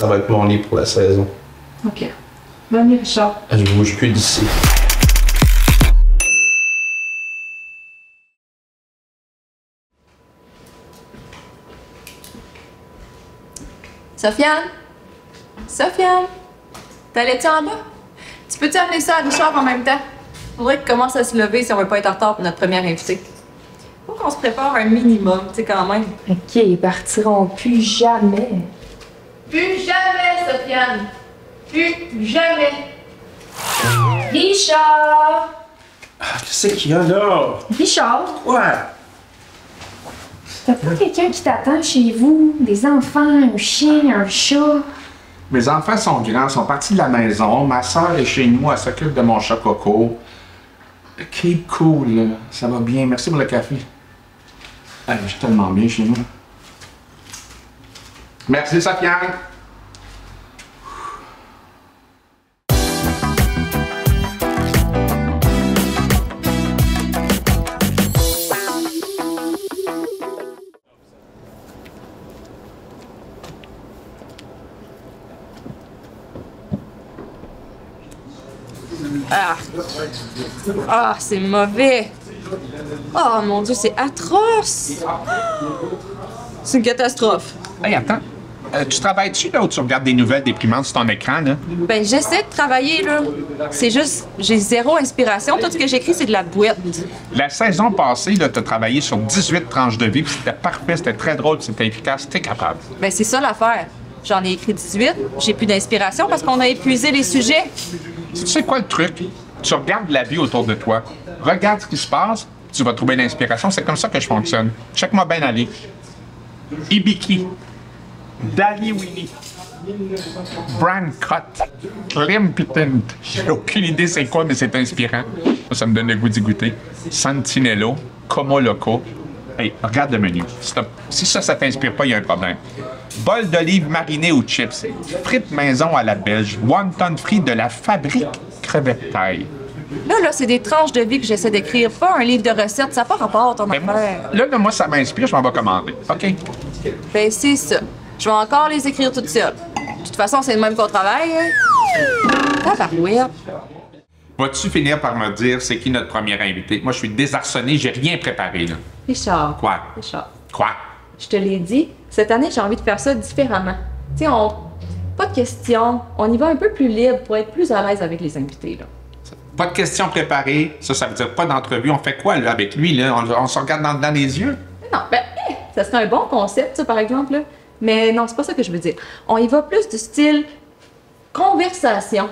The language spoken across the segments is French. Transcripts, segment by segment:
Ça va être mon lit pour la saison. OK. Bonne nuit, Richard. Je bouge plus d'ici. Sofiane? Sofiane? T'allais-tu en bas? Tu peux-tu amener ça à Richard en même temps? Faudrait qu'il commence à se lever si on veut pas être en retard pour notre première invitée. Faut qu'on se prépare un minimum, tu sais, quand même. OK, ils partiront plus jamais. Plus jamais, Sofiane! Plus jamais! Richard! Qu'est-ce qu'il y a là? Richard? Ouais! T'as pas quelqu'un qui t'attend chez vous? Des enfants, un chien, un chat? Mes enfants sont grands, sont partis de la maison. Ma soeur est chez nous, elle s'occupe de mon chat Coco. Keep cool, là. Ça va bien. Merci pour le café. Ah, je suis tellement bien chez nous. Merci, Sofiane. Ah! Ah, c'est mauvais! Oh mon Dieu, c'est atroce! C'est une catastrophe. Hey, attends. Tu travailles-tu là où tu regardes des nouvelles déprimantes sur ton écran, là? Ben, j'essaie de travailler, là. C'est juste, j'ai zéro inspiration. Tout ce que j'écris, c'est de la boîte. La saison passée, là, t'as travaillé sur 18 tranches de vie, puis c'était parfait, c'était très drôle, c'était efficace, t'es capable. Ben, c'est ça l'affaire. J'en ai écrit 18, j'ai plus d'inspiration parce qu'on a épuisé les sujets. Tu sais quoi le truc? Tu regardes la vie autour de toi, regarde ce qui se passe, tu vas trouver l'inspiration. C'est comme ça que je fonctionne. Check-moi bien aller. Ibiki, Dali Willy, Brancott, Klimpitint. J'ai aucune idée c'est quoi, mais c'est inspirant. Ça me donne le goût d'y goûter. Santinello, Como Loco. Hey, regarde le menu. Si ça t'inspire pas, il y a un problème. Bol d'olive marinée aux chips. Frites maison à la belge. Wonton frites de la fabrique crevette taille. Là, c'est des tranches de vie que j'essaie d'écrire, pas un livre de recettes. Ça n'a pas rapport, ton affaire. Là, moi, ça m'inspire, je m'en vais commander. OK? Ben, c'est ça. Je vais encore les écrire toutes seules. De toute façon, c'est le même qu'on travaille. Tabarouette. Vas-tu finir par me dire c'est qui notre premier invité? Moi, je suis désarçonné, j'ai rien préparé, là. Richard. Quoi? Richard. Quoi? Je te l'ai dit, cette année, j'ai envie de faire ça différemment. Tu sais, pas de questions. On y va un peu plus libre pour être plus à l'aise avec les invités, là. Pas de questions préparées. Ça veut dire pas d'entrevue. On fait quoi, là, avec lui, là? On se regarde dans les yeux? Non, ben, ça serait un bon concept, ça, par exemple, là. Mais non, c'est pas ça que je veux dire. On y va plus du style conversation.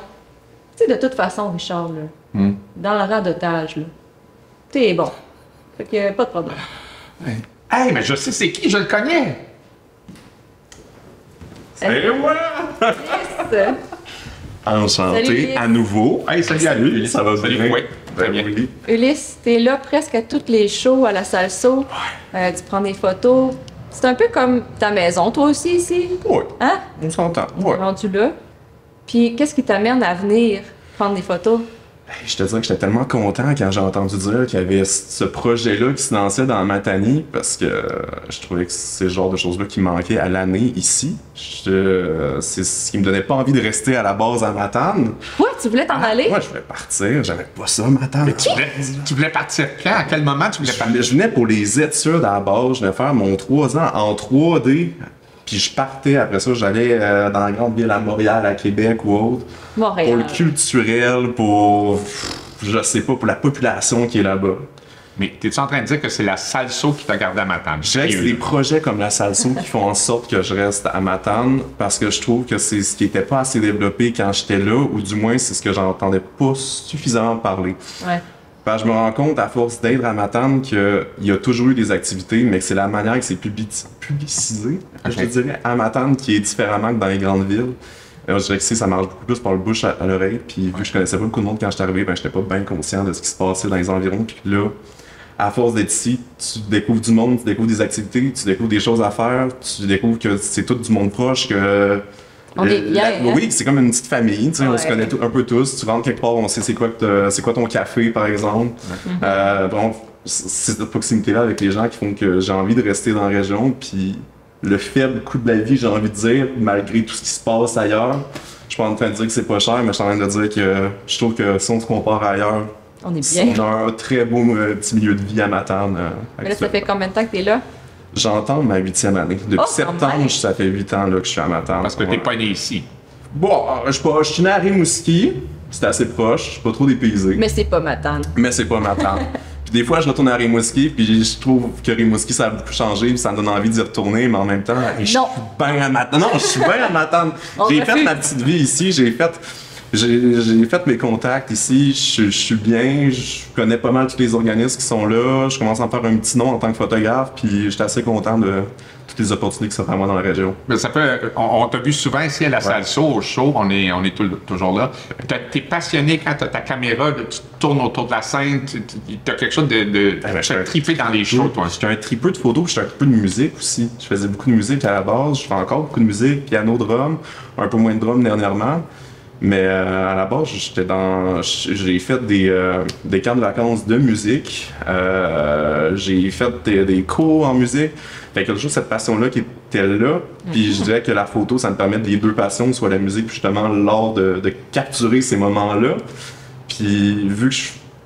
Tu sais, de toute façon, Richard, là, dans le radotage, là, t'es bon. Fait que pas de problème. Hey, mais je sais c'est qui, je le connais! C'est moi! Yes. Enchanté Salut, à nouveau. Hey, salut à lui! Ça va Salut, bien? oui, très bien. Oui. Ulysse, t'es là presque à toutes les shows à la Salso. Tu prends des photos. C'est un peu comme ta maison, toi aussi, ici. Oui, Hein? on s'entend. Ouais. Rendu là. Puis, qu'est-ce qui t'amène à venir prendre des photos? Je te dirais que j'étais tellement content quand j'ai entendu dire qu'il y avait ce projet-là qui se lançait dans Matane parce que je trouvais que c'est le genre de choses-là qui manquaient à l'année ici. C'est ce qui me donnait pas envie de rester à la base à Matane. Quoi? Tu voulais t'en aller? Moi, je voulais partir. J'avais pas ça, Matane. Tu voulais partir quand? À quel moment tu voulais partir? Je venais pour les études à la base. Je venais faire mon 3 ans en 3D. Puis je partais, après ça, j'allais dans la grande ville à Montréal, à Québec ou autre. Montréal. Pour le culturel, pour, je sais pas, pour la population qui est là-bas. Mais t'es-tu en train de dire que c'est la Salso qui t'a gardé à Matane? Je dirais que c'est des projets comme la Salso qui font en sorte que je reste à Matane parce que je trouve que c'est ce qui était pas assez développé quand j'étais là, ou du moins c'est ce que j'entendais pas suffisamment parler. Ouais. Je me rends compte, à force d'être à Matane, qu'il y a toujours eu des activités, mais que c'est la manière que c'est publicisé, je te dirais, à Matane, qui est différemment que dans les grandes villes. Je dirais que ça marche beaucoup plus par le bouche à l'oreille, puis vu que je connaissais pas beaucoup de monde quand je suis arrivé, j'étais pas bien conscient de ce qui se passait dans les environs, puis là, à force d'être ici, tu découvres du monde, tu découvres des activités, tu découvres des choses à faire, tu découvres que c'est tout du monde proche, que... On est bien, hein? Oui, c'est comme une petite famille, tu sais, on se Ouais. connaît un peu tous. Tu rentres quelque part, on sait c'est quoi ton café, par exemple. Donc, c'est cette proximité-là avec les gens qui font que j'ai envie de rester dans la région. Puis le faible coût de la vie, j'ai envie de dire, malgré tout ce qui se passe ailleurs. Je suis pas en train de dire que c'est pas cher, mais je suis en train de dire que je trouve que si on se compare ailleurs, On est bien. on a un très beau petit milieu de vie à Matane. Mais là, ça fait combien de temps que t'es là? J'entends ma 8e année. Depuis Oh, quand septembre, même. ça fait 8 ans là, que je suis à Matane. Parce que t'es pas né ici. Bon, je suis né à Rimouski, c'est assez proche, je suis pas trop dépaysé. Mais c'est pas ma tante. Mais c'est pas Matane. Puis des fois, je retourne à Rimouski, puis je trouve que Rimouski, ça a beaucoup changé, puis ça me donne envie d'y retourner, mais en même temps, je suis Non. bien à Matane. Non, je suis bien à Matane. J'ai fait refuse. ma petite vie ici, j'ai fait mes contacts ici, je suis bien, je connais pas mal tous les organismes qui sont là, je commence à en faire un petit nom en tant que photographe, puis j'étais assez content de toutes les opportunités qui s'offrent à moi dans la région. Mais ça fait, on t'a vu souvent ici à la salle au show, on est toujours là. T'es passionné quand t'as ta caméra, là, tu tournes autour de la scène, t'as quelque chose de ben, t'as trippé dans les shows, toi. J'étais un tripeux de photos, j'étais un peu de musique aussi. Je faisais beaucoup de musique à la base, je fais encore beaucoup de musique, piano, drum, un peu moins de drum dernièrement. Mais à la base, j'ai fait des camps de vacances de musique. J'ai fait des cours en musique. Fait que toujours cette passion-là qui était là. Puis je dirais que la photo, ça me permet les deux passions, soit la musique, justement, l'art de capturer ces moments-là. Puis vu que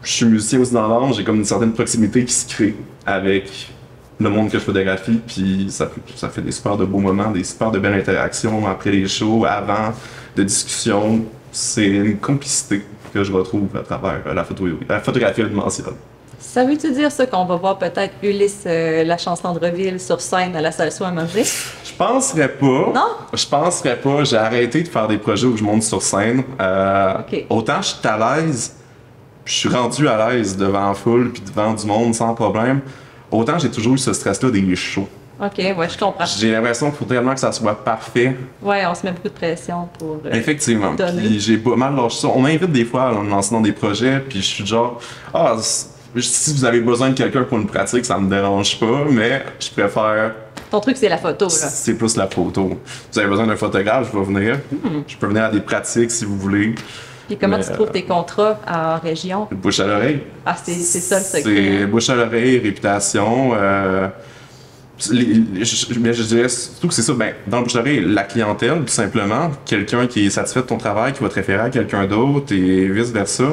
je suis musicien aussi dans l'âme, j'ai comme une certaine proximité qui se crée avec le monde que je photographie. Puis ça fait des super de beaux moments, des super de belles interactions après les shows, avant, de discussions. C'est une complicité que je retrouve à travers la photographie événementielle. Ça veut-tu dire ça qu'on va voir peut-être Ulysse, la chanson de Reville, sur scène à la salle à manger? Je penserais pas. Non? Je penserais pas. J'ai arrêté de faire des projets où je monte sur scène. Ok. Autant je suis à l'aise, puis je suis rendu à l'aise devant la foule puis devant du monde sans problème. Autant j'ai toujours eu ce stress-là des shows. OK, ouais, je comprends. J'ai l'impression qu'il faut tellement que ça soit parfait. Ouais, on se met beaucoup de pression pour... Effectivement. donner. Puis j'ai pas mal lâché ça. On m'invite des fois à me lancer dans des projets, puis je suis genre, si vous avez besoin de quelqu'un pour une pratique, ça me dérange pas, mais je préfère. Ton truc, c'est la photo, là. C'est plus la photo. Vous avez besoin d'un photographe, je vais venir. Je peux venir à des pratiques si vous voulez. Puis comment Mais, tu trouves tes contrats en région? Bouche à l'oreille. Ah, c'est ça le secret. C'est bouche à l'oreille, réputation. Mais je dirais surtout que c'est ça, dans le bouche à l'oreille, la clientèle, tout simplement. Quelqu'un qui est satisfait de ton travail, qui va te référer à quelqu'un d'autre et vice-versa.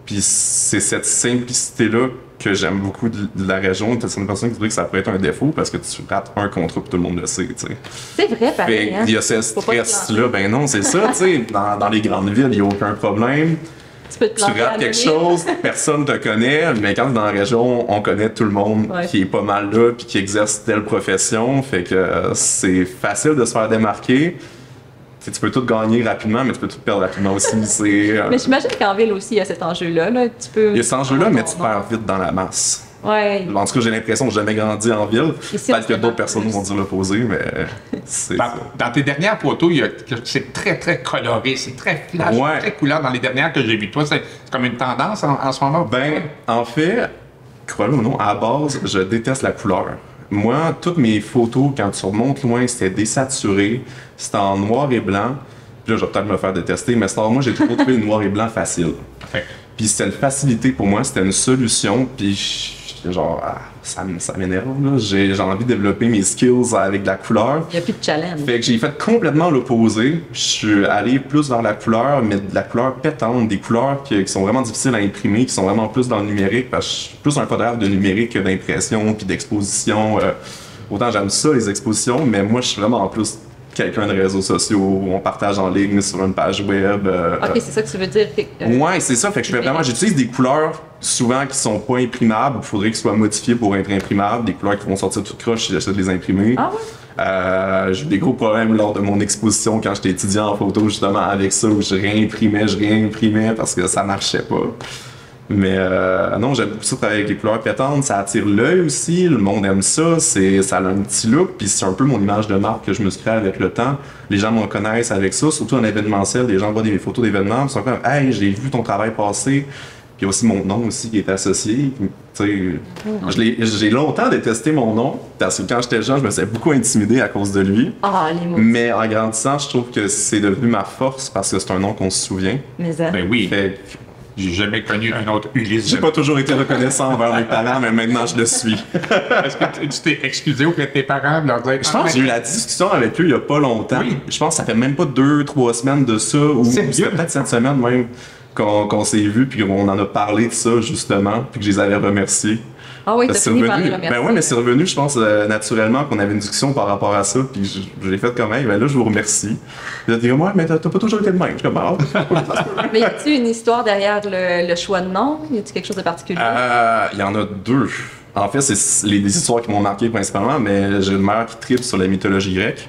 Puis c'est cette simplicité-là que j'aime beaucoup de la région. T'as certaines personnes qui disent que ça pourrait être un défaut parce que tu rates un contrat puis tout le monde le sait, tu sais. C'est vrai, pareil, hein? Il y a ce Faut pas te stress-là. Ben non, c'est ça, tu sais. Dans les grandes villes, il n'y a aucun problème. Tu peux te planter Tu rates à quelque l'année. chose, personne te connaît, mais quand tu es dans la région, on connaît tout le monde Ouais. qui est pas mal là puis qui exerce telle profession. Fait que c'est facile de se faire démarquer. Tu sais, tu peux tout gagner rapidement, mais tu peux tout perdre rapidement aussi. Mais j'imagine qu'en ville aussi, il y a cet enjeu-là. Là. Tu peux... Il y a cet enjeu-là, mais tu perds vite dans la masse. Ouais. En tout cas, j'ai l'impression que j'ai jamais grandi en ville. Ici, on Peut-être que se d'autres demande personnes plus. vont dire l'opposé, mais c'est ça. Dans tes dernières photos, c'est très, très coloré, c'est très flash, Ouais. très couleur. Dans les dernières que j'ai vues, toi, c'est comme une tendance en ce moment? En fait, crois-le ou non, à la base, je déteste la couleur. Moi, toutes mes photos, quand tu remontes loin, c'était désaturé, c'était en noir et blanc. Puis là, je vais peut-être me faire détester, mais moi, j'ai toujours trouvé le noir et blanc facile. Parfait. Puis c'était une facilité pour moi, c'était une solution, puis j'étais genre, ça m'énerve, là. J'ai envie de développer mes skills avec de la couleur. Il n'y a plus de challenge. Fait que j'ai fait complètement l'opposé. Je suis allé plus vers la couleur, mais de la couleur pétante, des couleurs qui sont vraiment difficiles à imprimer, qui sont vraiment plus dans le numérique, parce que je suis plus un photographe de numérique que d'impression puis d'exposition. Autant j'aime ça, les expositions, mais moi, je suis vraiment en plus quelqu'un de réseaux sociaux, où on partage en ligne sur une page web. OK, c'est ça que tu veux dire. Ouais, c'est ça. Fait que je fais vraiment, j'utilise des couleurs souvent qui sont pas imprimables. Il faudrait qu'ils soient modifiés pour être imprimables. Des couleurs qui vont sortir toutes croches si j'essaie de les imprimer. Ah ouais? J'ai eu des gros problèmes lors de mon exposition quand j'étais étudiant en photo, justement, avec ça, où je réimprimais parce que ça marchait pas. Mais non, j'aime beaucoup ça travailler avec les couleurs pétantes, ça attire l'œil aussi, le monde aime ça, ça a un petit look, puis c'est un peu mon image de marque que je me suis créé avec le temps. Les gens me reconnaissent avec ça, surtout en événementiel, les gens voient des photos d'événements, ils sont comme « Hey, j'ai vu ton travail passer », puis il y a aussi mon nom aussi qui est associé. J'ai longtemps détesté mon nom, parce que quand j'étais jeune, je me suis beaucoup intimidé à cause de lui. Ah, les mots. Mais en grandissant, je trouve que c'est devenu ma force, parce que c'est un nom qu'on se souvient. Mais ça. Ben oui. Fait J'ai jamais connu un autre Ulysse. J'ai pas toujours été reconnaissant envers mes parents, mais maintenant je le suis. Est-ce que tu t'es excusé auprès de tes parents de leur dire... Je pense que j'ai eu la discussion avec eux il y a pas longtemps. Oui. Je pense que ça fait même pas 2-3 semaines de ça, ou Sérieux? c'était peut-être cette semaine même qu'on s'est vu, puis on en a parlé de ça justement, puis que je les avais remerciés. Ah oui, t'as C'est fini par les revenu. remercier. Ben ouais, mais c'est revenu, je pense, naturellement, qu'on avait une discussion par rapport à ça, puis je l'ai fait comme même, ben là, je vous remercie. Puis là, t'es comme, ouais, mais t'as pas toujours été le même. Je suis comme, ah, Mais y a-t-il une histoire derrière le choix de nom? Y a-t-il quelque chose de particulier? il y en a deux. En fait, c'est des histoires qui m'ont marqué principalement, mais j'ai une mère qui tripe sur la mythologie grecque,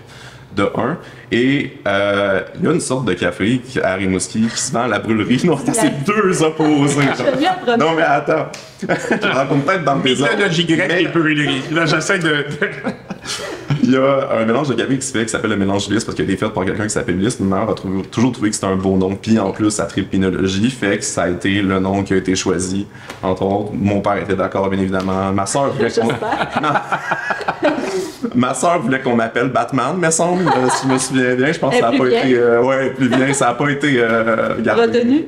de un. Et il y a une sorte de café à Rimouski qui se vend à la brûlerie. Non, c'est deux opposés. Je viens de prendre- Non, mais attends. Je rencontre peut-être dans mes Mythologie grecque et brûlerie. Là, j'essaie de... Il y a un mélange de café qui se fait qui s'appelle le mélange Ulysse parce qu'il a été fait par quelqu'un qui s'appelle Ulysse. Ma mère a toujours trouvé que c'était un beau nom. Puis en plus, ça tripe pinologie, fait que ça a été le nom qui a été choisi. Entre autres, mon père était d'accord, bien évidemment. Ma soeur voulait qu'on... Ma soeur voulait qu'on m'appelle Batman, me semble. Si je me souviens bien, je pense que ça n'a pas été... ouais, plus bien, ça n'a pas été gardé. Retenu?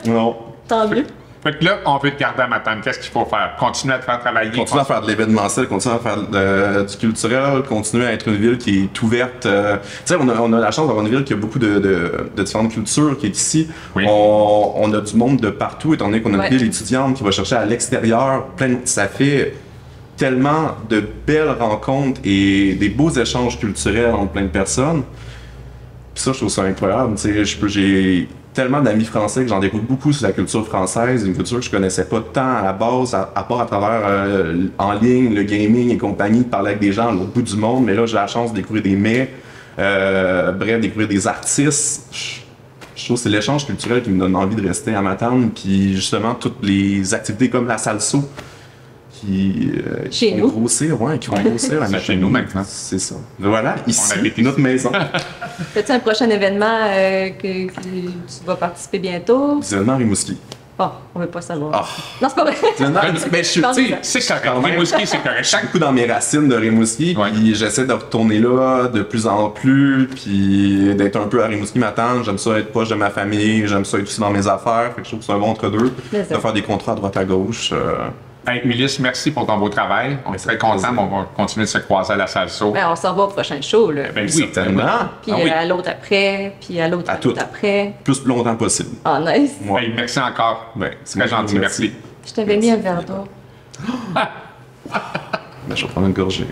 Non. Tant mieux. Fait que là, on veut te garder à Matane. Qu'est-ce qu'il faut faire? Continuer à te faire travailler? Continuer à faire de l'événementiel, continuer à faire du culturel, continuer à être une ville qui est ouverte. Tu sais, on a la chance d'avoir une ville qui a beaucoup de différentes cultures qui est ici. Oui. On a du monde de partout, étant donné qu'on a une Ouais. ville étudiante qui va chercher à l'extérieur. Ça fait tellement de belles rencontres et des beaux échanges culturels entre plein de personnes. Puis ça, je trouve ça incroyable. Tu sais, j'ai tellement d'amis français que j'en découvre beaucoup sur la culture française, une culture que je connaissais pas tant à la base, à part à travers en ligne, le gaming et compagnie, de parler avec des gens à l'autre bout du monde. Mais là, j'ai la chance de découvrir des mets, bref, découvrir des artistes. Je trouve que c'est l'échange culturel qui me donne envie de rester à Matane. Puis justement, toutes les activités comme la salsa qui Chez vont nous. grossir, ouais, qui vont grossir à C'est Matane. chez nous maintenant. C'est ça. Voilà, ici, habite notre maison. Fais-tu un prochain événement que tu vas participer bientôt? C'est événement Rimouski. Bon, on veut pas savoir. Ah. Non, c'est pas vrai. Mais je suis, Parle- tu sais, C'est correct. quand même- Rimouski, c'est correct. chaque coup dans mes racines de Rimouski, Ouais. puis j'essaie de retourner là de plus en plus, puis d'être un peu à Rimouski m'attendre. J'aime ça être proche de ma famille, j'aime ça être aussi dans mes affaires, fait que je trouve que c'est un bon entre-deux, Mais de ça. faire des contrats à droite à gauche. Hey, Ulysse, merci pour ton beau travail. On est très contents. On va continuer de se croiser à la salsa. Ben, on s'en va au prochain show, là. Ben oui, Certainement. Puis Ah oui. à l'autre après, puis à l'autre À toutes. après. Plus longtemps possible. Ah, nice. Moi. Hey, merci encore. Ouais, C'est très gentil, merci. Je t'avais mis un verre d'eau. Ben, je vais prendre une gorgée.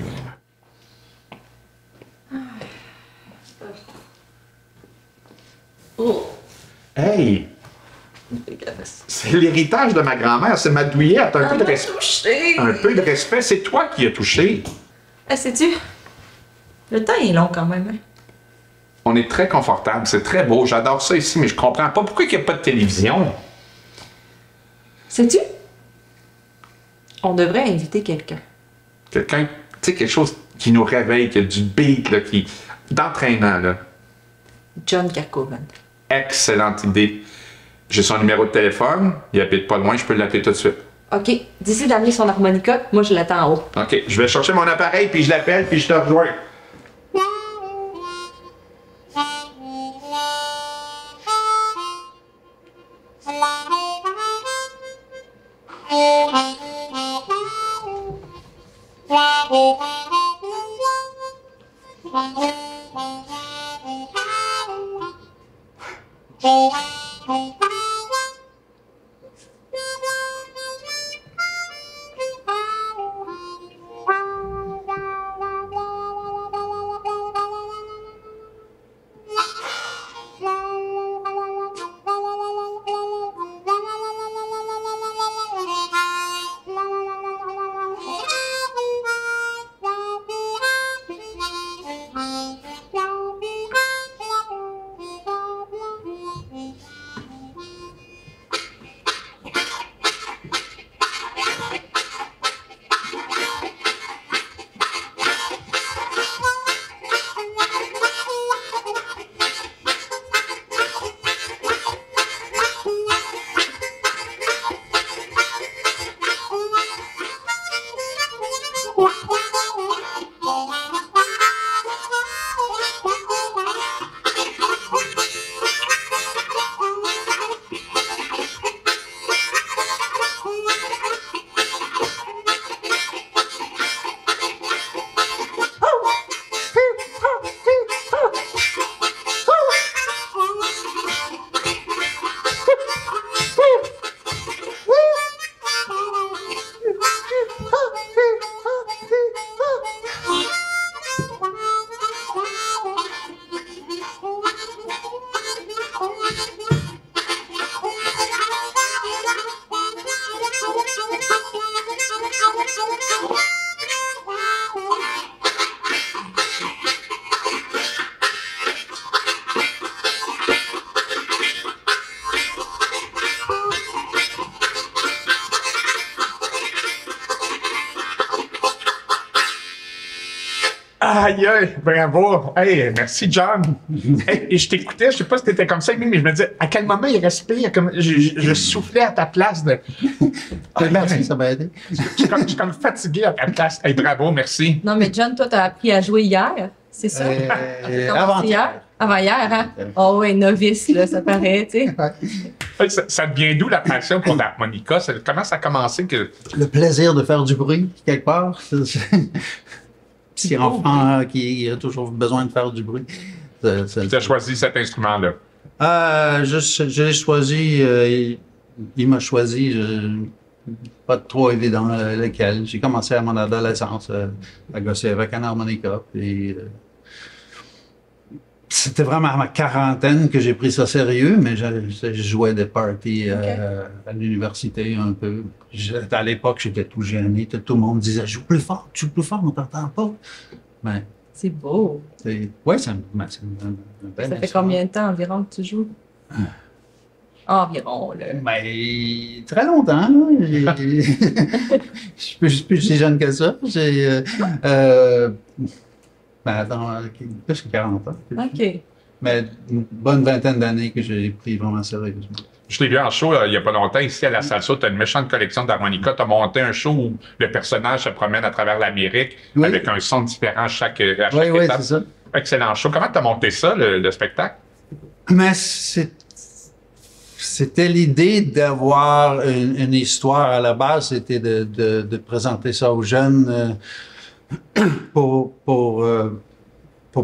Hey! C'est l'héritage de ma grand-mère, c'est ma douillette. Un, peu de touché! un peu de respect, c'est toi qui as touché. Ah, sais-tu? Le temps est long quand même. Hein? On est très confortable, c'est très beau. J'adore ça ici, mais je comprends pas pourquoi il n'y a pas de télévision. Sais-tu? On devrait inviter quelqu'un. Quelqu'un, tu sais, quelque chose qui nous réveille, qui a du beat, là, qui d'entraînant, là. John Carcoven. Excellente idée. J'ai son numéro de téléphone, il habite pas loin, je peux l'appeler tout de suite. OK. D'ici d'amener son harmonica, moi je l'attends en haut. OK, je vais chercher mon appareil, puis je l'appelle, puis je te rejoins. Aïe, aïe, bravo. Hey, merci, John. Hey, et je t'écoutais, je sais pas si t'étais comme ça, mais je me disais, à quel moment il respire? Comme, je soufflais à ta place. Merci, ça m'a aidé. Je suis comme fatigué à ta place. Hey, bravo, merci. Non, mais John, toi, t'as appris à jouer hier, c'est ça? Avant-hier. Avant-hier, hein? Oh, ouais, novice, là, ça paraît, tu sais. Hey, ça devient d'où la passion pour l'harmonica? Comment ça a commencé que... Le plaisir de faire du bruit, quelque part. Petit enfant qui a toujours besoin de faire du bruit. Tu as choisi cet instrument-là? Je l'ai choisi, il m'a choisi, pas trop évident lequel. J'ai commencé à mon adolescence à gosser avec un harmonica. Puis, c'était vraiment à ma quarantaine que j'ai pris ça sérieux, mais je jouais des parties à l'université un peu. À l'époque, j'étais tout gêné. Tout le monde disait « Joue plus fort, on t'entend pas. » Mais c'est beau. Oui, c'est un bel Ça fait combien de temps environ que tu joues? Environ, là. Mais très longtemps, là. Je suis plus si jeune que ça. J'ai plus que 40 ans. OK. Mais une bonne vingtaine d'années que j'ai pris vraiment sérieusement. Je l'ai vu en show il n'y a pas longtemps ici à la Salsa. Tu as une méchante collection d'harmonica. Tu as monté un show où le personnage se promène à travers l'Amérique avec un son différent à chaque étape. Oui, c'est ça. Excellent show. Comment tu as monté ça, le spectacle? Mais c'était l'idée d'avoir une histoire à la base. C'était de présenter ça aux jeunes pour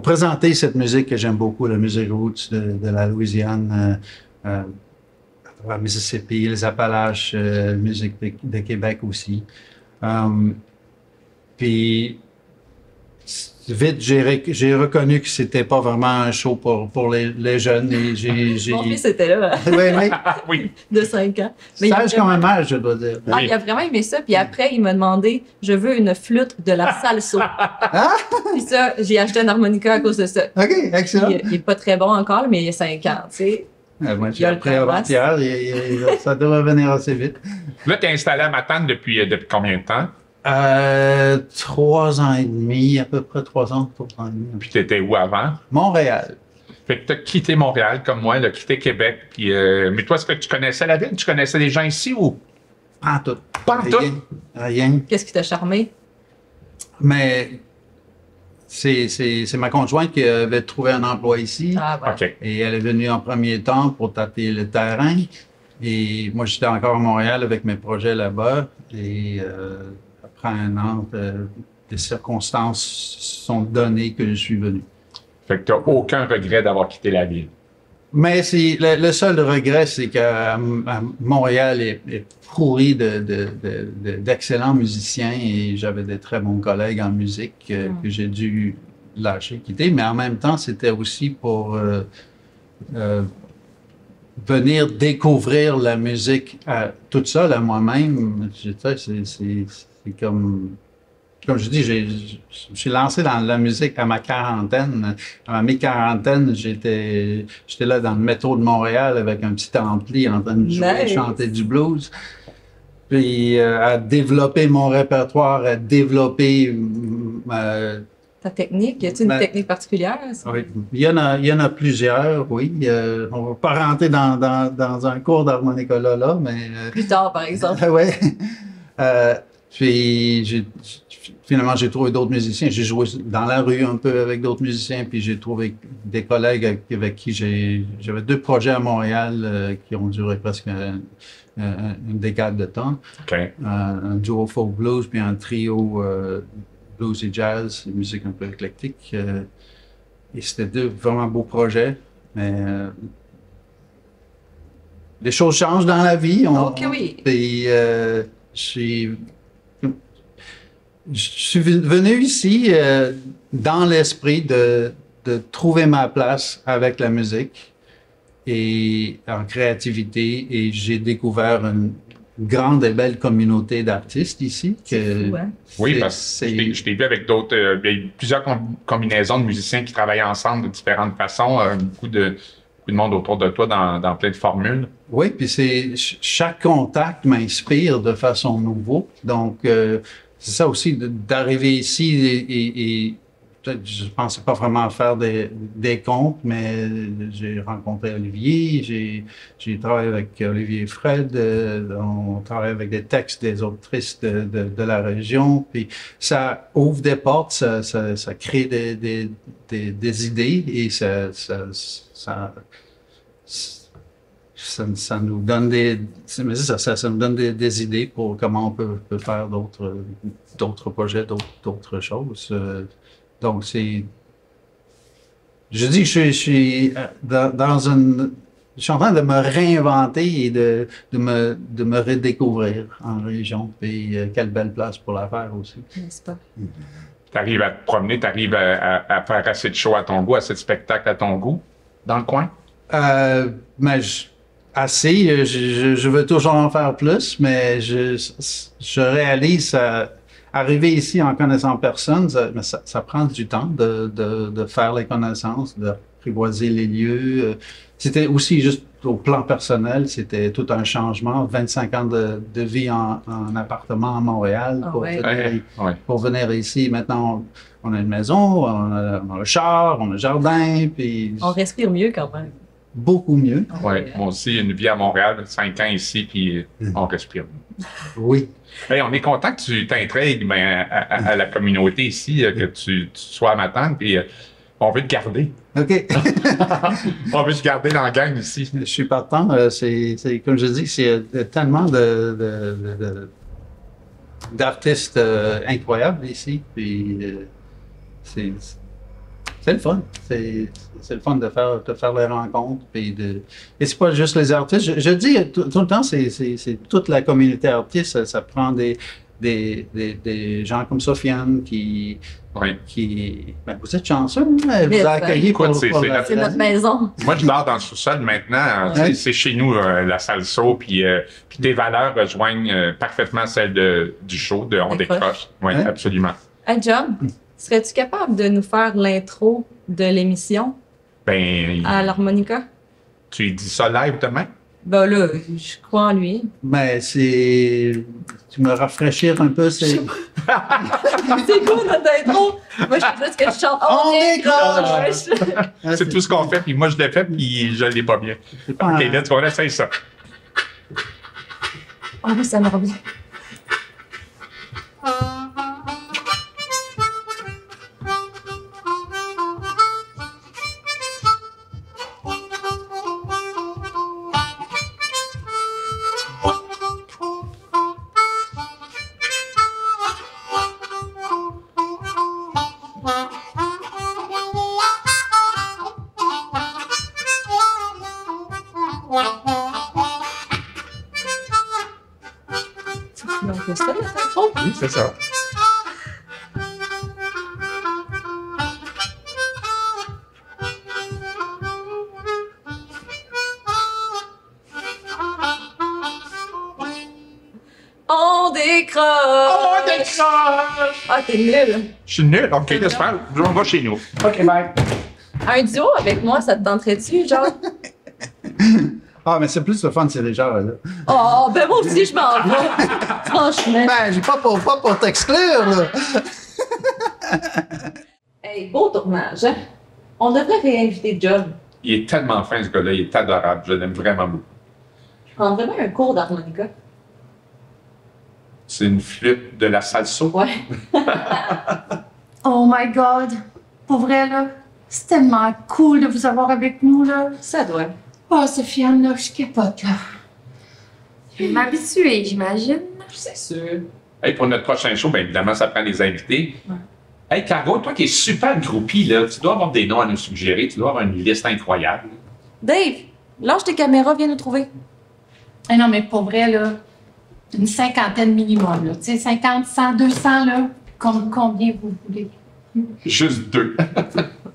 présenter cette musique que j'aime beaucoup, la musique roots de la Louisiane, à Mississippi, les Appalaches, musique de Québec aussi. Puis, vite, j'ai reconnu que c'était pas vraiment un show pour les jeunes. Et Mon fils était là. Oui. De 5 ans. Sage comme un mâche, je dois dire. Ah, il a vraiment aimé ça. Puis après, il m'a demandé, je veux une flûte de la salsa. Puis ça, j'ai acheté un harmonica à cause de ça. OK, excellent. Il est pas très bon encore, mais il a 5 ans, tu sais. Moi, j'ai appris avant-hier. Ça devrait venir assez vite. Là, tu es installé à Matane depuis combien de temps? 3 ans et demi, à peu près 3 ans et demi. Puis tu étais où avant? Montréal. Fait que tu as quitté Montréal comme moi, tu as quitté Québec. Puis, mais toi, est-ce que tu connaissais la ville? Tu connaissais les gens ici ou? Pas en tout. Pas en tout? Rien. Qu'est-ce qui t'a charmé? Mais c'est ma conjointe qui avait trouvé un emploi ici. Ah, ouais. OK. Et elle est venue en premier temps pour tâter le terrain. Et moi, j'étais encore à Montréal avec mes projets là-bas. Et après un an, des circonstances sont données que je suis venu. Fait que tu n'as aucun regret d'avoir quitté la ville. Mais le seul regret, c'est que Montréal est pourri d'excellents musiciens et j'avais des très bons collègues en musique que j'ai dû lâcher, quitter. Mais en même temps, c'était aussi pour venir découvrir la musique toute seule à moi-même. C'est comme je dis, je suis lancé dans la musique à ma quarantaine. À ma mi-quarantaine, j'étais là dans le métro de Montréal avec un petit ampli en train de jouer, chanter du blues. Puis à développer mon répertoire, à développer Ta technique, y a-t-il une technique particulière? Oui, il y en a plusieurs, oui. On va pas rentrer dans un cours d'harmonica là, mais... Plus tard, par exemple. Oui. Puis finalement, j'ai trouvé d'autres musiciens. J'ai joué dans la rue un peu avec d'autres musiciens, puis j'ai trouvé des collègues avec qui j'avais 2 projets à Montréal qui ont duré presque une décade de temps. Okay. Un duo folk blues, puis un trio blues et jazz, musique un peu éclectique. Et c'était 2 vraiment beaux projets, mais les choses changent dans la vie. Oui. Puis je suis venu ici dans l'esprit de trouver ma place avec la musique et en créativité, et j'ai découvert une grande et belle communauté d'artistes ici. Oui, parce que je t'ai vu avec d'autres, plusieurs combinaisons de musiciens qui travaillent ensemble de différentes façons, beaucoup de monde autour de toi dans plein de formules. Oui, puis chaque contact m'inspire de façon nouveau. Donc, c'est ça aussi, d'arriver ici et peut-être, je pensais pas vraiment faire des comptes, mais j'ai rencontré Olivier, j'ai travaillé avec Olivier Fred, on travaille avec des textes des autrices de la région, puis ça ouvre des portes, ça crée des idées et ça nous donne ça nous donne des idées pour comment on peut faire d'autres projets, d'autres choses. Donc, je dis que je suis je suis en train de me réinventer et de me redécouvrir en région. Puis, quelle belle place pour la faire aussi. N'est-ce pas? Tu arrives à te promener, tu arrives à faire assez de shows à ton goût, assez de spectacles à ton goût, dans le coin? Mais assez. Je veux toujours en faire plus, mais je réalise arriver ici en connaissant personne, ça prend du temps de faire les connaissances, de apprivoiser les lieux. C'était aussi juste au plan personnel, c'était tout un changement. 25 ans de vie en appartement à Montréal pour venir ici. Maintenant, on a une maison, on a le char, on a le jardin, puis On respire mieux quand même. beaucoup mieux. Oui, moi aussi, une vie à Montréal, 5 ans ici, puis on respire. Oui. Hey, on est content que tu t'intrigues à la communauté ici, que tu sois à ma tante, puis on veut te garder. OK. On veut te garder dans la gang ici. Je suis partant. C'est comme je dis, c'est tellement d'artistes incroyables ici. Puis c'est le fun. C'est le fun de faire les rencontres. Et c'est pas juste les artistes. Je dis tout le temps, c'est toute la communauté artiste. Ça prend des gens comme Sofiane qui ben, vous êtes chanceux, hein? Vous accueillis pour c'est notre maison. Moi, je dors dans le sous-sol maintenant. Ouais. C'est chez nous, la salsa, puis tes valeurs rejoignent parfaitement celles du show, de On décroche. Oui, Ouais. absolument. Hey John, serais-tu capable de nous faire l'intro de l'émission Ben, à l'harmonica? tu dis ça live demain? Ben là, je crois en lui. Mais tu me rafraîchir un peu, c'est. C'est quoi notre intro? Moi, je fais juste que je chante. On décroche! C'est tout ce qu'on fait, puis moi, je l'ai fait, puis je l'ai pas bien. OK, let's go, on essaye ça. Oh oui, ça me revient. Donc, c'est ça notre intro? Oui, c'est ça. On décroche! On décroche! Ah, t'es nul! Je suis nul. OK, j'espère. On va chez nous. OK, bye. Un duo avec moi, ça te tenterait-tu, genre? Ah, mais c'est plus le fun, c'est les gens, là. Oh, ben moi aussi, je m'en vais. Franchement. Ben, j'ai pas pour t'exclure, là. Hey, beau tournage, hein? On devrait réinviter John. Il est tellement fin, ce gars-là. Il est adorable. Je l'aime vraiment beaucoup. Je prendrais bien un cours d'harmonica. C'est une flûte de la salsa. Ouais. Oh my God! Pour vrai, là, c'est tellement cool de vous avoir avec nous, là. Ça doit. Oh, Sofiane, là, je capote, là. Je vais m'habituer, j'imagine. C'est sûr. Hey, pour notre prochain show, bien évidemment, ça prend des invités. Ouais. Hey, Caro, toi qui es super groupie, là, tu dois avoir des noms à nous suggérer. Tu dois avoir une liste incroyable. Dave, lâche tes caméras, viens nous trouver. Ah non, mais pour vrai, là, une cinquantaine minimum, là. Tu sais, 50, 100, 200, là. Combien vous voulez? Juste 2.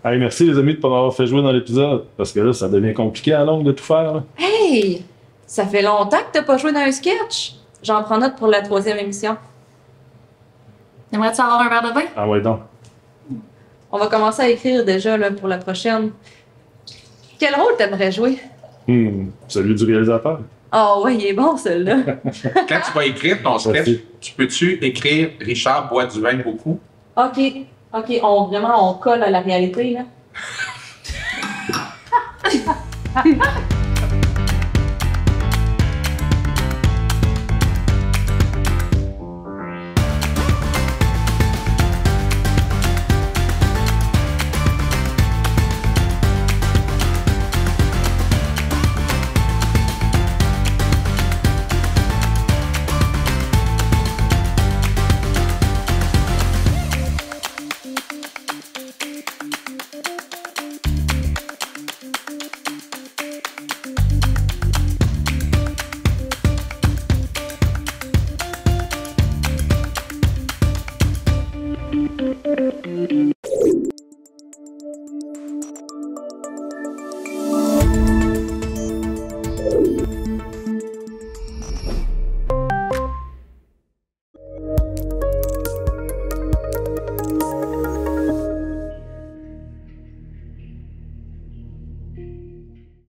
Hey, merci les amis de ne pas m'avoir fait jouer dans l'épisode, parce que là, ça devient compliqué à longue de tout faire. Là. Hey! Ça fait longtemps que t'as pas joué dans un sketch. J'en prends note pour la 3e émission. Aimerais-tu avoir un verre de vin? Ah ouais donc. On va commencer à écrire déjà là, pour la prochaine. Quel rôle t'aimerais jouer? Celui du réalisateur. Oh ouais, il est bon celui-là. Quand tu vas écrire ton sketch, Merci. tu peux-tu écrire Richard boit du vin beaucoup? OK. OK, vraiment, on colle à la réalité, là.